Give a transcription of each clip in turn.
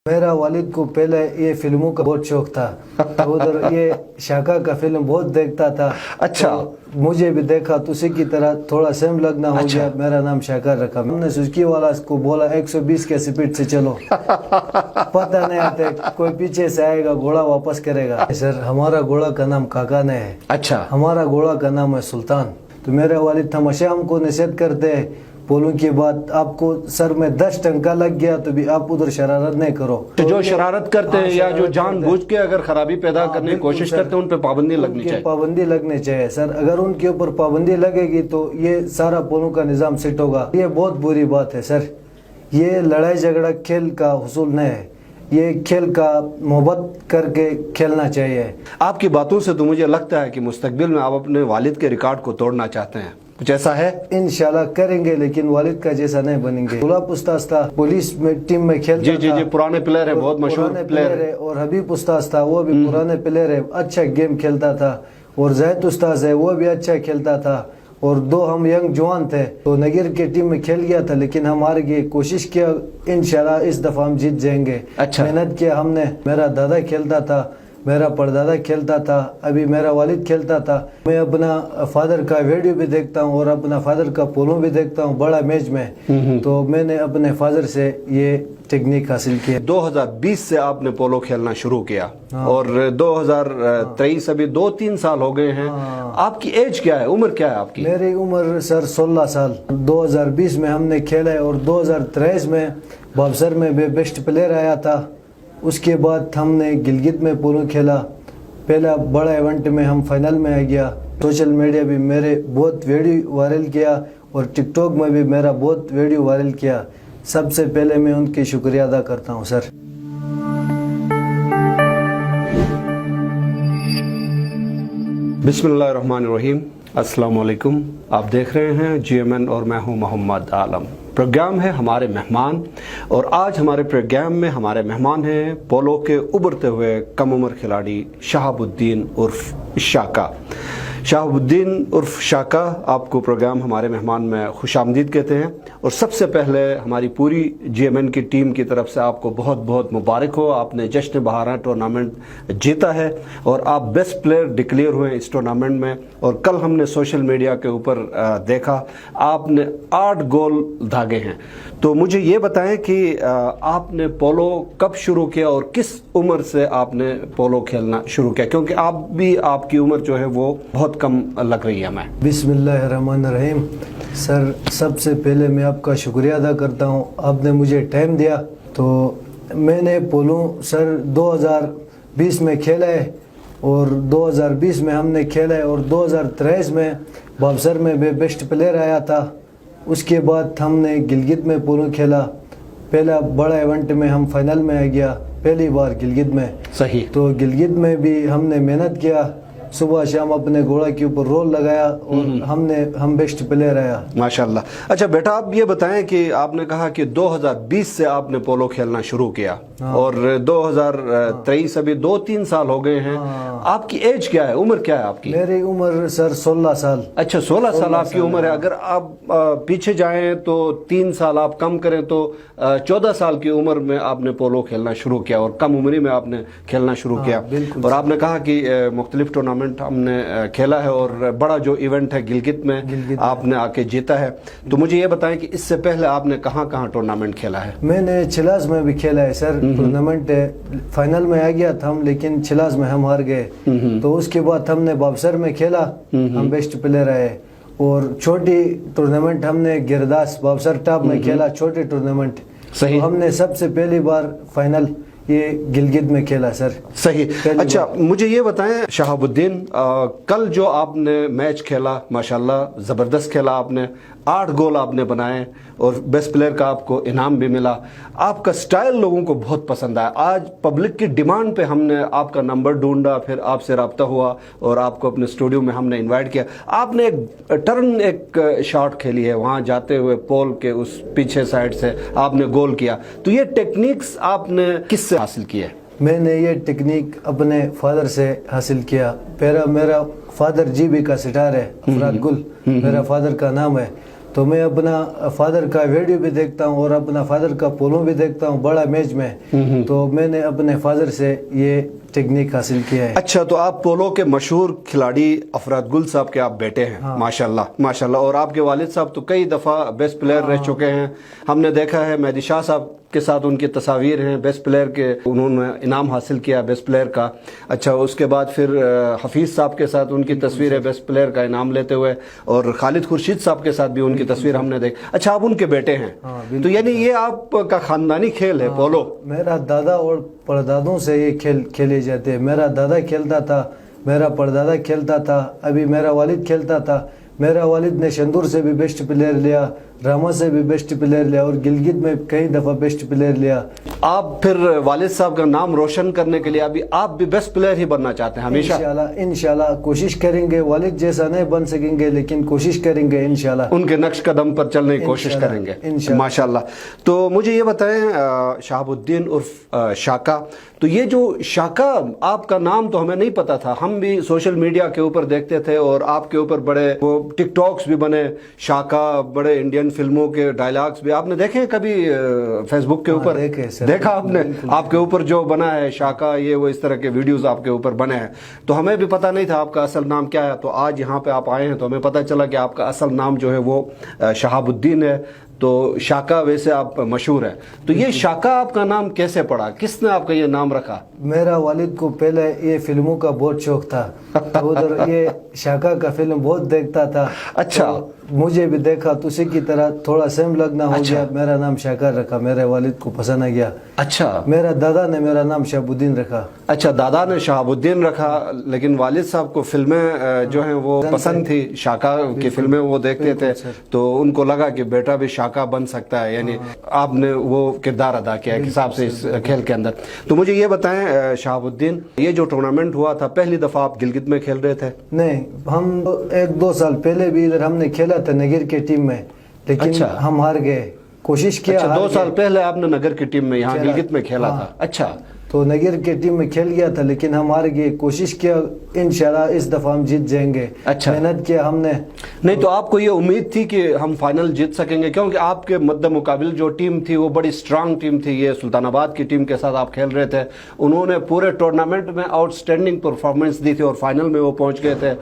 मेरा वालिद को पहले ये फिल्मों का बहुत शौक था, तो उधर ये शाका का फिल्म बहुत देखता था। अच्छा। तो मुझे भी देखा तो उसी की तरह थोड़ा सेम लगना हो गया, मेरा नाम शाकर रखा। हमने सुजुकी वाला को बोला 120 के स्पीड से चलो, पता नहीं आते कोई पीछे से आएगा घोड़ा वापस करेगा। सर हमारा घोड़ा का नाम काका ने है। अच्छा। हमारा घोड़ा का नाम है सुल्तान। तो मेरे वालिद हमेशा हमको नसीहत करते हैं, पोलों की बात आपको सर में 10 टंका लग गया तो भी आप उधर शरारत नहीं करो। तो जो शरारत करते हैं या जो जानबूझ के अगर खराबी पैदा करने की कोशिश करते हैं उन पे पाबंदी लगनी चाहिए। पाबंदी लगनी चाहिए सर, अगर उनके ऊपर पाबंदी लगेगी तो ये सारा पोलों का निजाम सेट होगा। ये बहुत बुरी बात है सर, ये लड़ाई झगड़ा खेल का हुसूल नहीं है, ये खेल का मोहब्बत करके खेलना चाहिए। आपकी बातों से तो मुझे लगता है कि मुस्तकबिल में आप अपने वालिद के रिकॉर्ड को तोड़ना चाहते हैं, कुछ ऐसा है? इंशाल्लाह करेंगे, लेकिन वालिद का जैसा नहीं बनेंगे। गुलाब उस्ताद था, पुलिस में टीम में खेलता था। जी, पुराने प्लेयर है, बहुत मशहूर प्लेयर है। और हबीब उस्ताद था, वो भी पुराने प्लेयर है, अच्छा गेम खेलता था। और जैद उस्ताद है, वो भी अच्छा खेलता था। और 2 हम यंग जवान थे, तो नगीर की टीम में खेल गया था, लेकिन हम हार गए। कोशिश किया, इंशाल्लाह इस दफा हम जीत जाएंगे। अच्छा। मेहनत किया हमने। मेरा दादा खेलता था, मेरा परदादा खेलता था, अभी मेरा वालिद खेलता था। मैं अपना फादर का वीडियो भी देखता हूँ और अपना फादर का पोलो भी देखता हूँ बड़ा मैच में। तो मैंने अपने फादर से ये टेक्निक हासिल की। 2020 से आपने पोलो खेलना शुरू किया और 2023 अभी 2-3 साल हो गए हैं। आपकी एज क्या है, उम्र क्या है आपकी? मेरी उम्र सर 16 साल। 2020 में हमने खेला है और 2023 में बाबसर में बेस्ट प्लेयर आया था। उसके बाद हमने गिलगित में पोलो खेला, पहला बड़ा इवेंट में हम फाइनल में आ गया। सोशल मीडिया भी मेरे बहुत वीडियो वायरल किया और टिकटॉक में भी मेरा बहुत वीडियो वायरल किया। सबसे पहले मैं उनकी शुक्रिया अदा करता हूँ सर। बिस्मिल्लाहिर्रहमानिर्रहीम, अस्सलाम वालेकुम। आप देख रहे हैं GMN और मैं हूं मोहम्मद आलम। प्रोग्राम है हमारे मेहमान और आज हमारे प्रोग्राम में हमारे मेहमान हैं पोलो के उभरते हुए कम उम्र खिलाड़ी शहाबुद्दीन उर्फ शाका। शहाबुद्दीन उर्फ शाका आपको प्रोग्राम हमारे मेहमान में खुशामदीद कहते हैं। और सबसे पहले हमारी पूरी GMN की टीम की तरफ से आपको बहुत बहुत मुबारक हो, आपने जश्न बहारा टूर्नामेंट जीता है और आप बेस्ट प्लेयर डिक्लेयर हुए इस टूर्नामेंट में। और कल हमने सोशल मीडिया के ऊपर देखा आपने 8 गोल दागे हैं। तो मुझे ये बताएं कि आपने पोलो कब शुरू किया और किस उम्र से आपने पोलो खेलना शुरू किया, क्योंकि आप भी आपकी उम्र जो है वो बहुत कम लग रही है हमें। बिस्मिल्लाहिर्रहमानिर्रहीम। सर सबसे पहले मैं आपका शुक्रिया अदा करता हूँ, आपने मुझे टाइम दिया। तो मैंने पोलो सर 2020 में खेला है और 2020 में हमने खेला है और 2023 में बाबसर में भी बेस्ट प्लेयर आया था। उसके बाद हमने गिलगित में पोलो खेला, पहला बड़ा इवेंट में हम फाइनल में आ गया, पहली बार गिलगित में। सही। तो गिलगित में भी हमने मेहनत किया, सुबह शाम अपने घोड़ा के ऊपर रोल लगाया और हम बेस्ट प्लेयर आया माशाल्लाह। अच्छा बेटा, आप ये बताएं कि आपने कहा कि 2020 से आपने पोलो खेलना शुरू किया और 2023 अभी 2-3 साल हो गए हैं। आपकी एज क्या है, उम्र क्या है आपकी? मेरी उम्र सर 16 साल। अच्छा, 16 साल आपकी उम्र है। अगर आप पीछे जाएं तो 3 साल आप कम करें तो 14 साल की उम्र में आपने पोलो खेलना शुरू किया और कम उम्र में आपने खेलना शुरू किया। और आपने कहा कि मुख्तलिफ टूर्नामेंट हमने खेला है और बड़ा जो इवेंट है गिलगित में आपने आके जीता है। तो मुझे ये बताएं कि इससे पहले आपने कहाँ कहाँ टूर्नामेंट खेला है? मैंने छिलास में भी खेला है सर, टूर्नामेंट फाइनल में आ गया था हम, लेकिन छिलास में हम हार गए। तो उसके बाद हमने बाबसर में खेला, हम बेस्ट प्लेयर आए। और छोटी टूर्नामेंट हमने गिरदास बाबसर टॉप में खेला, छोटी टूर्नामेंट। सही। तो हमने सबसे पहली बार फाइनल ये गिलगित में खेला सर। सही। अच्छा मुझे ये बताएं शहाबुद्दीन, कल जो आपने मैच खेला माशाल्लाह जबरदस्त खेला, आपने 8 गोल आपने बनाए और बेस्ट प्लेयर का आपको इनाम भी मिला। आपका स्टाइल लोगों को बहुत पसंद आया। आज पब्लिक की डिमांड पे हमने आपका नंबर ढूंढा, फिर आपसे रब्ता हुआ और आपको अपने स्टूडियो में हमने इनवाइट किया। आपने एक शॉट खेली है, वहां जाते हुए पोल के उस पीछे साइड से आपने गोल किया। तो ये टेक्निक्स आपने किससे हासिल की है? मैंने ये टेक्निक अपने फादर से हासिल किया। मेरा फादर जीबी का सितार है, अफराद गुल मेरा फादर का नाम है। تو میں اپنا فادر کا ویڈیو بھی دیکھتا ہوں اور اپنا فادر کا پولو بھی دیکھتا ہوں بڑا میچ میں. تو میں نے اپنے فادر سے یہ ٹیکنیک حاصل کیا ہے. اچھا، تو آپ پولو کے مشہور کھلاڑی افراد گل صاحب کے آپ بیٹے ہیں. ماشاءاللہ ماشاءاللہ. اور آپ کے والد صاحب تو کئی دفعہ بیسٹ پلیئر رہ چکے ہیں. ہم نے دیکھا ہے مہدی شاہ صاحب کے ساتھ ان کی تصاویر ہیں بیسٹ پلیئر کے، انہوں نے انعام حاصل کیا بیسٹ پلیئر کا. اچھا، اس کے بعد پھر حفیظ صاحب کے ساتھ ان کی تصویر ہے بیسٹ پلیئر کا انعام لیتے ہوئے، اور خالد خورشید صاحب کے ساتھ بھی ان کی تصویر ہم نے دیکھی. اچھا، آپ ان کے بیٹے ہیں، تو یعنی یہ آپ کا خاندانی کھیل ہے پولو؟ میرا دادا اور پردادوں سے یہ کھیل کھیلے جاتے ہیں. میرا دادا کھیلتا تھا، میرا پردادا کھیلتا تھا، ابھی میرا والد کھیلتا تھا. میرا والد نے شندور سے بھی بیسٹ پلیئر لیا، راما سے بھی بیسٹ پلیئر لیا، اور گلگت میں کئی دفعہ بیسٹ پلیئر لیا. آپ پھر والد صاحب کا نام روشن کرنے کے لیے ابھی آپ بھی بیسٹ پلیئر ہی بننا چاہتے ہیں ہمیشہ؟ انشاءاللہ کوشش کریں گے. والد جیسا نہیں بن سکیں گے لیکن کوشش کریں گے انشاءاللہ. ان کے نقش قدم پر چلنے کی کوشش کریں گے ماشاءاللہ. تو مجھے یہ بتائیں شہاب الدین عرف شاکا، تو یہ جو شاکا آپ کا نام تو ہمیں نہیں پتا تھا. ہم بھی سوشل میڈیا کے اوپر دیکھتے تھے اور آپ کے اوپر بڑے وہ ٹک ٹاکس بھی بنے شاکا، بڑے انڈین فلموں کے ڈائلاگس بھی آپ نے دیکھے کبھی فیس بک کے اوپر؟ دیکھا آپ نے؟ آپ کے اوپر جو بنا ہے شاکا، یہ وہ اس طرح کے ویڈیوز آپ کے اوپر بنے ہیں. تو ہمیں بھی پتہ نہیں تھا آپ کا اصل نام کیا ہے. تو آج یہاں پہ آپ آئے ہیں تو ہمیں پتہ چلا کہ آپ کا اصل نام جو ہے وہ شہاب الدین ہے. تو شاکا ویسے آپ مشہور ہے. تو یہ شاکا آپ کا نام کیسے پڑا؟ کس نے آپ کا یہ نام رکھا؟ میرا والد کو پہلے یہ فلموں کا بہت شوق تھا، ادھر یہ شاکا کا فلم بہت دیکھتا تھا. اچھا، مجھے بھی دیکھا تو اسی کی طرح تھوڑا سیم لگنا ہو گیا. میرا نام شاکا رکھا، میرے والد کو پسند آ گیا. اچھا، میرا دادا نے میرا نام شہاب الدین رکھا. اچھا، دادا نے شہاب الدین رکھا، لیکن والد صاحب کو فلمیں جو ہیں وہ پسند تھی، شاکا کی فلمیں وہ دیکھتے تھے، تو ان کو لگا کہ بیٹا بھی شاکا بن سکتا ہے. یعنی آپ نے وہ کردار ادا کیا ایک حساب سے اس کھیل کے اندر. تو مجھے یہ بتائیں شہاب الدین، یہ جو ٹورنامنٹ ہوا تھا پہلی دفعہ آپ گلگت میں کھیل رہے تھے؟ نہیں، ہم 1-2 سال پہلے بھی ادھر ہم نے کھیلا تھا نگر کی ٹیم میں، لیکن ہم ہار گئے. کوشش کیا. 2 سال پہلے آپ نے نگر کی ٹیم میں یہاں گلگت میں کھیلا تھا؟ اچھا، تو نگر کی ٹیم میں کھیل گیا تھا لیکن ہم ہار گئے. کوشش کیا انشاءاللہ اس دفعہ ہم جیت جائیں گے. اچھا، محنت کیا ہم نے. نہیں تو آپ کو یہ امید تھی کہ ہم فائنل جیت سکیں گے؟ کیونکہ آپ کے مد مقابل جو ٹیم تھی وہ بڑی سٹرانگ ٹیم تھی. یہ سلطان آباد کی ٹیم کے ساتھ آپ کھیل رہے تھے، انہوں نے پورے ٹورنامنٹ میں آؤٹ سٹینڈنگ پرفارمنس دی تھی اور فائنل میں وہ پہنچ گئے تھے.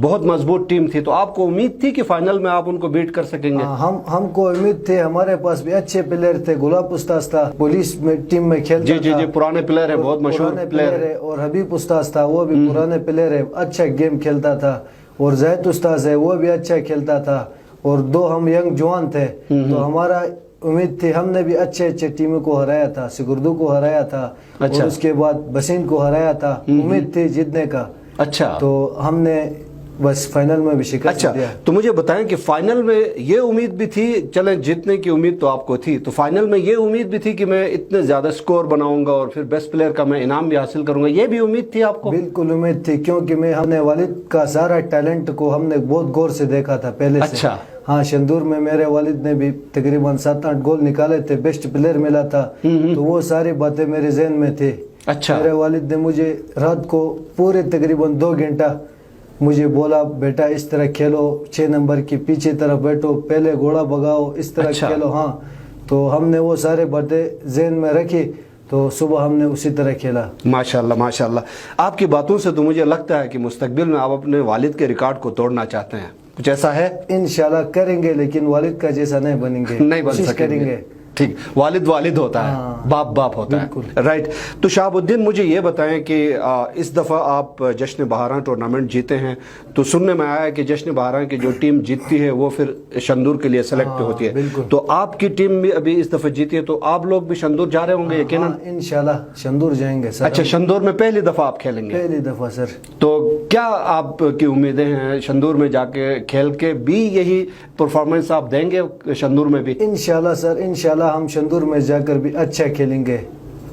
بہت مضبوط ٹیم تھی. تو آپ کو امید تھی کہ فائنل میں آپ ان کو بیٹ کر سکیں گے؟ ہم کو امید تھے. ہمارے پاس بھی اچھے پلیئر تھے. گلاب استاذ تھا، پولیس میں ٹیم میں کھیلتا تھا. جی پرانے پلیئر ہے، بہت مشہور پلیئر ہے. اور حبیب استاذ تھا، وہ بھی پرانے پلیئر ہے، اچھا گیم کھیلتا تھا. اور زید استاذ ہے، وہ بھی اچھا کھیلتا تھا. اور 2 ہم ینگ جوان تھے. تو ہمارا امید تھی، ہم نے بھی اچھے ٹیموں کو ہرایا تھا. سگردو کو ہرایا تھا اور اس کے بعد بسین کو ہرایا تھا. امید تھی جیتنے کا. اچھا، تو ہم نے بس فائنل میں بھی شکست دیا. تو مجھے بتائیں کہ فائنل میں یہ امید بھی تھی، چلیں جیتنے کی امید تو آپ کو تھی، تو فائنل میں یہ امید بھی تھی کہ میں اتنے زیادہ سکور بناؤں گا اور پھر بیسٹ پلیئر کا میں انعام بھی حاصل کروں گا، یہ بھی امید تھی آپ کو؟ بالکل امید تھی، کیونکہ ہم نے والد کا سارا ٹیلنٹ کو ہم نے بہت غور سے دیکھا تھا پہلے سے. اچھا، ہاں، شندور میں میرے والد نے بھی تقریباً 7-8 گول نکالے تھے، بیسٹ پلیئر ملا تھا. تو وہ ساری باتیں میرے ذہن میں تھی. اچھا، میرے والد نے مجھے رات کو پورے تقریباً 2 گھنٹہ مجھے بولا، بیٹا اس طرح کھیلو، 6 نمبر کی پیچھے طرف بیٹھو، پہلے گھوڑا بگاؤ، اس طرح کھیلو. ہاں، تو ہم نے وہ سارے باتیں ذہن میں رکھی، تو صبح ہم نے اسی طرح کھیلا. ماشاءاللہ ماشاءاللہ. آپ کی باتوں سے تو مجھے لگتا ہے کہ مستقبل میں آپ اپنے والد کے ریکارڈ کو توڑنا چاہتے ہیں. کچھ ایسا ہے؟ انشاءاللہ کریں گے، لیکن والد کا جیسا نہیں بنیں گے. نہیں بن سکیں گے. ٹھیک، والد والد ہوتا ہے، باپ باپ ہوتا ہے. رائٹ. تو شہاب الدین مجھے یہ بتائیں کہ اس دفعہ آپ جشن بہاراں ٹورنامنٹ جیتے ہیں، تو سننے میں آیا ہے کہ جشن بہاراں کی جو ٹیم جیتتی ہے وہ پھر شندور کے لیے سلیکٹ ہوتی ہے. تو آپ کی ٹیم بھی ابھی اس دفعہ جیتی ہے، تو آپ لوگ بھی شندور جا رہے ہوں گے یقیناً؟ انشاءاللہ شندور جائیں گے سر. اچھا، شندور میں پہلی دفعہ آپ کھیلیں گے؟ پہلی دفعہ سر. تو کیا آپ کی امیدیں ہیں شندور میں جا کے کھیل کے بھی یہی پرفارمنس آپ دیں گے شندور میں بھی؟ انشاءاللہ سر، انشاءاللہ ہم شندور میں جا کر بھی اچھا کھیلیں گے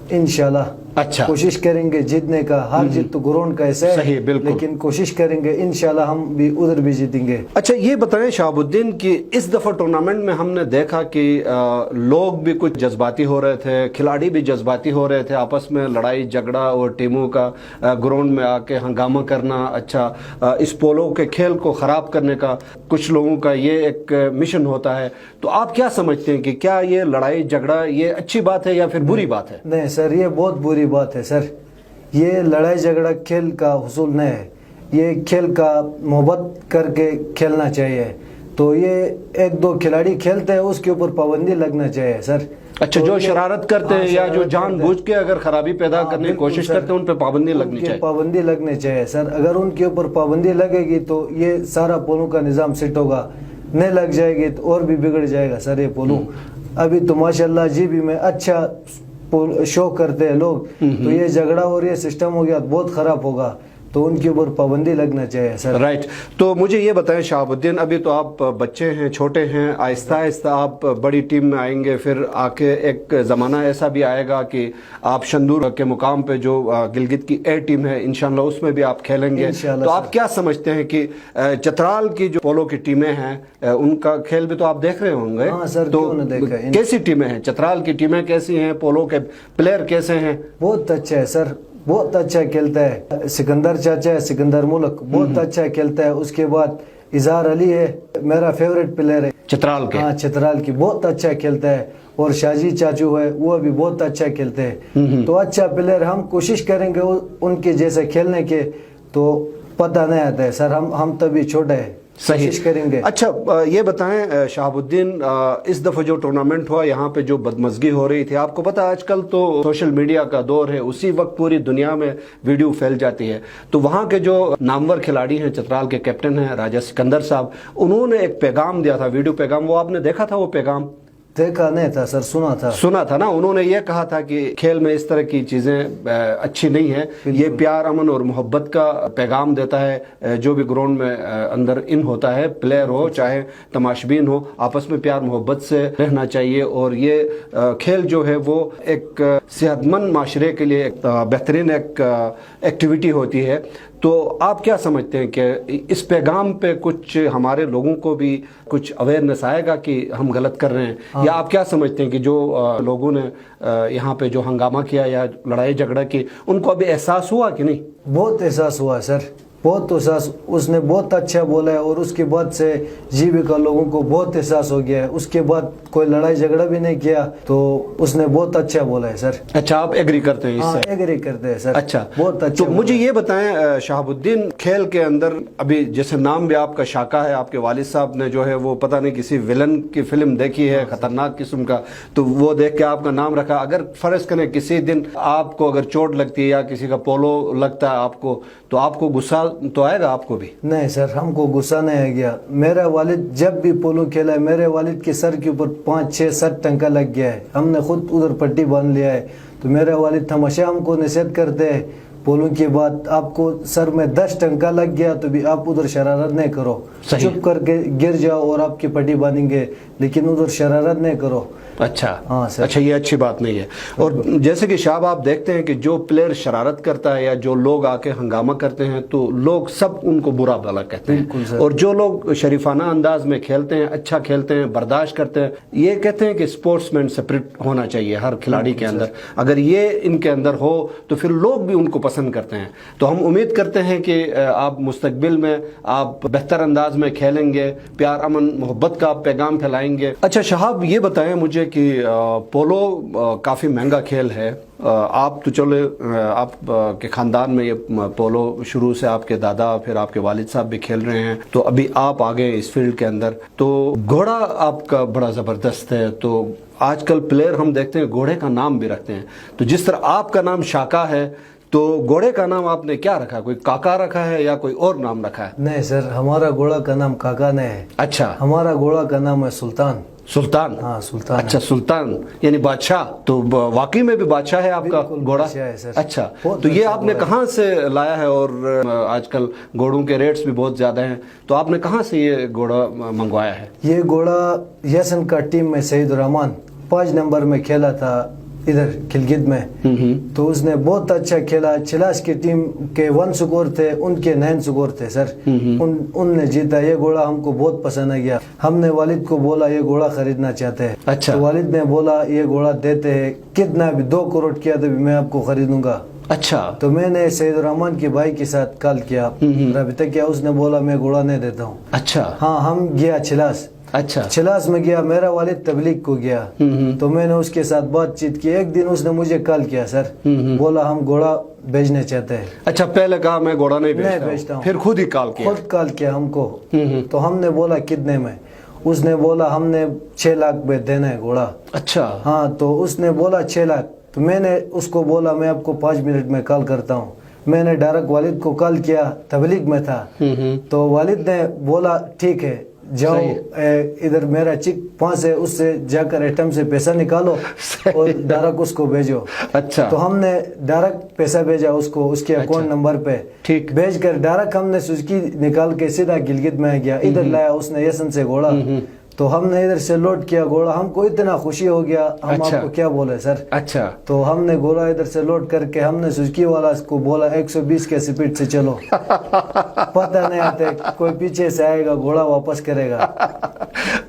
انشاءاللہ. अच्छा। कोशिश करेंगे जीतने का, हार जीत तो ग्राउंड का ऐसा है, सही, बिल्कुल। लेकिन कोशिश करेंगे इंशाल्लाह हम भी उधर भी जीतेंगे। अच्छा, ये बताएं शहाबुद्दीन कि इस दफा टूर्नामेंट में हमने देखा कि लोग भी कुछ जज्बाती हो रहे थे, खिलाड़ी भी जज्बाती हो रहे थे, आपस में लड़ाई झगड़ा और टीमों का ग्राउंड में आके हंगामा करना। अच्छा, इस पोलो के खेल को खराब करने का कुछ लोगों का ये एक मिशन होता है, तो आप क्या समझते हैं कि क्या ये लड़ाई झगड़ा ये अच्छी बात है या फिर बुरी बात है? नहीं सर, ये बहुत बुरी बात है सर। ये लड़ाई झगड़ा खेल का हुसूल नहीं है, ये खेल का मोहब्बत करके खेलना चाहिए। तो ये एक दो खिलाड़ी खेलते हैं उसके ऊपर पाबंदी लगना चाहिए सर। अच्छा, तो जो ये- शरारत करते हैं हाँ, या जो शरारत जानबूझ करते के अगर खराबी पैदा हाँ, करने की बिल्कुल कोशिश सर। करते हैं उन पर पाबंदी लगनी उनके चाहिए। पाबंदी लगनी चाहिए सर। अगर उनके ऊपर पाबंदी लगेगी तो ये सारा पोलो का निज़ाम सेट होगा, नहीं लग जाएगी तो और भी बिगड़ जाएगा सर ये पोलो। अभी तो माशाल्लाह जी भी में अच्छा शो करते हैं लोग, तो ये झगड़ा और ये सिस्टम हो गया तो बहुत खराब होगा, तो उनके ऊपर पाबंदी लगना चाहिए सर। राइट। तो मुझे ये बताएं शहाबुद्दीन, अभी तो आप बच्चे हैं, छोटे हैं, आहिस्ता आहिस्ता आप बड़ी टीम में आएंगे, फिर आके एक ज़माना ऐसा भी आएगा कि आप शंदूर के मुकाम पे जो गिलगित की ए टीम है इंशाल्लाह उसमें भी आप खेलेंगे। इंशाल्लाह तो आप सर। क्या समझते हैं कि चतराल की जो पोलो की टीमें हैं उनका खेल भी तो आप देख रहे होंगे? हाँ सर, तो क्यों न देखा है। कैसी टीमें हैं चतराल की टीमें, कैसी हैं पोलो के प्लेयर कैसे हैं? बहुत अच्छा है सर, बहुत अच्छा खेलता है। सिकंदर चाचा है, सिकंदर मुल्क बहुत अच्छा खेलता है। उसके बाद इजहार अली है, मेरा फेवरेट प्लेयर है चतराल के? हाँ, चतराल की बहुत अच्छा खेलता है। और शाजी चाचू है, वो भी बहुत अच्छा खेलते हैं। तो अच्छा प्लेयर, हम कोशिश करेंगे उनके जैसे खेलने के, तो पता नहीं आता है सर, हम तभी छोटे हैं, सही कोशिश करेंगे। अच्छा, ये बताएं शहाबुद्दीन, इस दफा जो टूर्नामेंट हुआ यहाँ पे जो बदमजगी हो रही थी, आपको पता है आजकल तो सोशल मीडिया का दौर है, उसी वक्त पूरी दुनिया में वीडियो फैल जाती है। तो वहाँ के जो नामवर खिलाड़ी हैं, चतराल के कैप्टन हैं राजा सिकंदर साहब, उन्होंने एक पैगाम दिया था, वीडियो पैगाम, वो आपने देखा था वो पैगाम? देखा नहीं था सर, सुना था ना। उन्होंने ये कहा था कि खेल में इस तरह की चीजें अच्छी नहीं है, ये प्यार अमन और मोहब्बत का पैगाम देता है। जो भी ग्राउंड में अंदर इन होता है, प्लेयर हो चाहे तमाशबीन हो, आपस में प्यार मोहब्बत से रहना चाहिए। और ये खेल जो है वो एक सेहतमंद माशरे के लिए बेहतरीन एक एक्टिविटी होती है। तो आप क्या समझते हैं कि इस पैगाम पे कुछ हमारे लोगों को भी कुछ अवेयरनेस आएगा कि हम गलत कर रहे हैं? हाँ। या आप क्या समझते हैं कि जो लोगों ने यहाँ पे जो हंगामा किया या लड़ाई झगड़ा की, उनको अभी एहसास हुआ कि नहीं? बहुत एहसास हुआ है सर, बहुत एहसास। उसने बहुत अच्छा बोला है और उसके बाद से जीविका लोगों को बहुत एहसास हो गया है। उसके बाद कोई लड़ाई झगड़ा भी नहीं किया, तो उसने बहुत अच्छा बोला है सर। अच्छा, आप एग्री करते हैं हाँ, इससे? एग्री करते हैं सर। अच्छा, बहुत अच्छा। तो मुझे ये बताएं शहाबुद्दीन, खेल के अंदर अभी जैसे नाम भी आपका शाका है, आपके वालिद साहब ने जो है वो पता नहीं किसी विलन की फिल्म देखी है खतरनाक किस्म का, तो वो देख के आपका नाम रखा। अगर फर्ज करें किसी दिन आपको अगर चोट लगती है या किसी का पोलो लगता है आपको, तो आपको गुस्सा तो आएगा आपको भी? नहीं सर, हमको गुस्सा नहीं आ गया। मेरा वालिद जब भी पोलो खेला है, मेरे वालिद के सर के ऊपर 5-6-7 टंका लग गया है। हमने खुद उधर पट्टी बांध लिया है। तो मेरे वालिद हमेशा हमको नसीहत करते हैं, पोलो के बाद आपको सर में 10 टंका लग गया तो भी आप उधर शरारत नहीं करो, चुप करके गिर जाओ और आपकी पट्टी बांधेंगे, लेकिन उधर शरारत नहीं करो। अच्छा, हाँ सर। अच्छा, ये अच्छी बात नहीं है। और जैसे कि शाह आप देखते हैं कि जो प्लेयर शरारत करता है या जो लोग आके हंगामा करते हैं, तो लोग सब उनको बुरा भला कहते बिल्कुल हैं। सर। और जो लोग शरीफाना अंदाज में खेलते हैं, अच्छा खेलते हैं, बर्दाश्त करते हैं, ये कहते हैं कि स्पोर्ट्समैन स्पिरिट होना चाहिए हर खिलाड़ी के अंदर। अगर ये इनके अंदर हो तो फिर लोग भी उनको पसंद करते हैं। तो हम उम्मीद करते हैं कि आप मुस्तकबिल में आप बेहतर अंदाज में खेलेंगे, प्यार अमन मोहब्बत का पैगाम फैलाएंगे। अच्छा शहाब, ये बताएं मुझे कि पोलो काफ़ी महंगा खेल है। आप तो चलो आप के ख़ानदान में ये पोलो शुरू से आपके दादा फिर आपके वालिद साहब भी खेल रहे हैं, तो अभी आप आ गए इस फील्ड के अंदर, तो घोड़ा आपका बड़ा ज़बरदस्त है। तो आजकल प्लेयर हम देखते हैं घोड़े का नाम भी रखते हैं, तो जिस तरह आपका नाम शाका है, तो घोड़े का नाम आपने क्या रखा? कोई काका रखा है या कोई और नाम रखा है? नहीं सर, हमारा घोड़ा का नाम काका नहीं है। अच्छा, हमारा घोड़ा का नाम है सुल्तान। सुल्तान? हाँ, सुल्तान। अच्छा, सुल्तान यानी बादशाह। तो वाकई में भी बादशाह है आपका बिल्कुल घोड़ा? बादशाह है सर। अच्छा, बहुत तो ये अच्छा आपने घोड़ा है। कहाँ से लाया है? और आजकल घोड़ों के रेट्स भी बहुत ज्यादा हैं, तो आपने कहाँ से ये घोड़ा मंगवाया है? ये घोड़ा यसन का टीम में शहीद रहमान 5 नंबर में खेला था, इधर गिलगित में, तो उसने बहुत अच्छा खेला। चिलास की टीम के 1 स्कोर थे, उनके 9 स्कोर थे सर। उनने जीता। ये घोड़ा हमको बहुत पसंद आ गया। हमने वालिद को बोला ये घोड़ा खरीदना चाहते हैं। अच्छा। तो वालिद ने बोला ये घोड़ा देते हैं, कितना भी 2 करोड़ किया तो भी मैं आपको खरीदूंगा। अच्छा। तो मैंने सैयद रहमान के भाई के साथ कॉल किया, रब्ता किया, उसने बोला मैं घोड़ा नहीं देता हूँ। अच्छा। हाँ, हम गया चिलास। अच्छा। चिलास में गया, मेरा वालिद तबलीग को गया, तो मैंने उसके साथ बातचीत की। एक दिन उसने मुझे कॉल किया सर, बोला हम घोड़ा बेचने चाहते हैं। अच्छा, पहले कहा मैं घोड़ा नहीं बेचता हूँ, फिर खुद ही कॉल किया? खुद कॉल किया हमको। तो हमने बोला कितने में? उसने बोला हमने 6 लाख में देना है घोड़ा। अच्छा। हाँ, तो उसने बोला 6 लाख। तो मैंने उसको बोला मैं आपको 5 मिनट में कॉल करता हूँ। मैंने डायरेक्ट वालिद को कॉल किया, तबलीग में था। तो वालिद ने बोला ठीक है जाओ, इधर मेरा चिक 5 है, उससे जाकर एटीएम से पैसा निकालो और डायरेक्ट उसको भेजो। अच्छा। तो हमने डायरेक्ट पैसा भेजा उसको, उसके अकाउंट नंबर पे। ठीक। भेज कर डायरेक्ट हमने सुजुकी निकाल के सीधा गिलगित में आ गया। इधर लाया उसने यसन से घोड़ा, तो हमने इधर से लोड किया घोड़ा। हमको इतना खुशी हो गया, हम आपको क्या बोले सर। अच्छा। तो हमने घोड़ा इधर से लोड करके हमने सुजुकी वाला को बोला 120 के स्पीड से चलो। पता नहीं आते कोई पीछे से आएगा, घोड़ा वापस करेगा।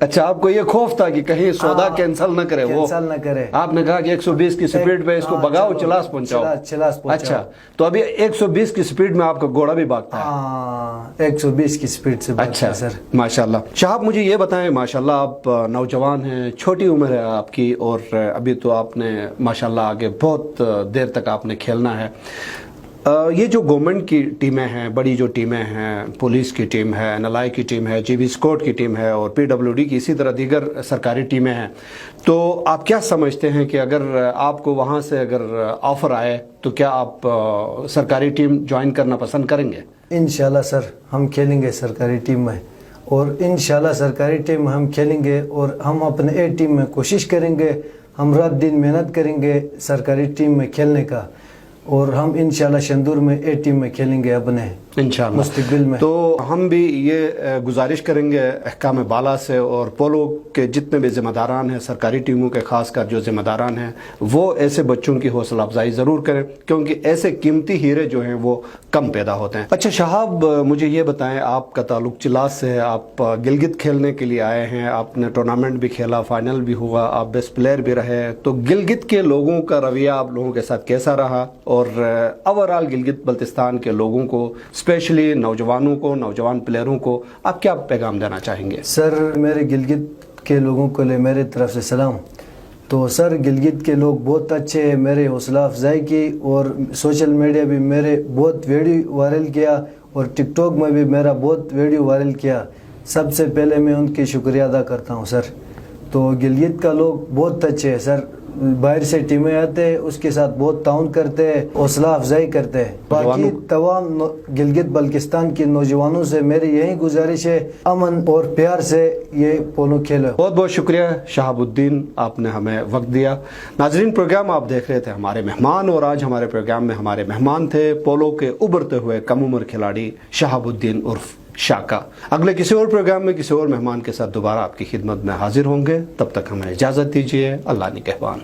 अच्छा, आपको ये खौफ था कि कहीं सौदा कैंसिल न करे, कैंसिल न करे। आपने कहा कि 120 की स्पीड पे इसको भगाओ, चिलास पहुंचाओ। चिलास पहुंचाओ। अच्छा, तो अभी 120 की स्पीड में आपका घोड़ा भी भागता है? हाँ, 120 की स्पीड से भागता है सर। माशाल्लाह। साहब मुझे ये बताएं, माशाल्लाह आप नौजवान हैं, छोटी उम्र है आपकी, और अभी तो आपने माशाल्लाह आगे बहुत देर तक आपने खेलना है। ये जो गवर्नमेंट की टीमें हैं, बड़ी जो टीमें हैं, पुलिस की टीम है, नलाई की टीम है, जीबी स्क्वाड की टीम है और पीडब्ल्यूडी की इसी तरह दीगर सरकारी टीमें हैं, तो आप क्या समझते हैं कि अगर आपको वहाँ से अगर ऑफर आए तो क्या आप सरकारी टीम ज्वाइन करना पसंद करेंगे? इंशाल्लाह सर, हम खेलेंगे सरकारी टीम में, और इंशाल्लाह सरकारी टीम हम खेलेंगे और हम अपने ए टीम में कोशिश करेंगे। हम रात दिन मेहनत करेंगे सरकारी टीम में खेलने का, और हम इंशाल्लाह शंदूर में ए टीम में खेलेंगे अपने इंशाल्लाह मुस्तकबिल में। तो हम भी ये गुजारिश करेंगे अहकाम बाला से और पोलो के जितने भी जिम्मेदारान हैं, सरकारी टीमों के खासकर जो जिम्मेदारान हैं, वो ऐसे बच्चों की हौसला अफजाई ज़रूर करें, क्योंकि ऐसे कीमती हीरे जो हैं वो कम पैदा होते हैं। अच्छा शहाब, मुझे ये बताएं, आपका ताल्लुक चिलास से है, आप गिलगित खेलने के लिए आए हैं, आपने टूर्नामेंट भी खेला, फाइनल भी हुआ, आप बेस्ट प्लेयर भी रहे, तो गिलगित के लोगों का रवैया आप लोगों के साथ कैसा रहा, और ओवरऑल गिलगित बल्तिस्तान के लोगों को, स्पेशली नौजवानों को, नौजवान प्लेयरों को आप क्या पैगाम देना चाहेंगे? सर, मेरे गिलगित के लोगों को ले मेरे तरफ से सलाम। तो सर, गिलगित के लोग बहुत अच्छे हैं, मेरे हौसला अफजाई की, और सोशल मीडिया भी मेरे बहुत वीडियो वायरल किया, और टिकटॉक में भी मेरा बहुत वीडियो वायरल किया। सबसे पहले मैं उनकी शुक्रिया अदा करता हूँ सर। तो गिलगित का लोग बहुत अच्छे हैं सर, बाहर से टीमें आते हैं, उसके साथ बहुत ताउन करते हैं, हौसला अफजाई करते हैं। बाकी तमाम गिलगित बल्तिस्तान के नौजवानों से मेरी यही गुजारिश है, अमन और प्यार से ये पोलो खेलो। बहुत बहुत शुक्रिया शहाबुद्दीन, आपने हमें वक्त दिया। नाजरीन, प्रोग्राम आप देख रहे थे हमारे मेहमान, और आज हमारे प्रोग्राम में हमारे मेहमान थे पोलो के उभरते हुए कम उम्र खिलाड़ी शहाबुद्दीन उर्फ शाका। अगले किसी और प्रोग्राम में किसी और मेहमान के साथ दोबारा आपकी खिदमत में हाजिर होंगे, तब तक हमें इजाज़त दीजिए। अल्लाह निगहबान।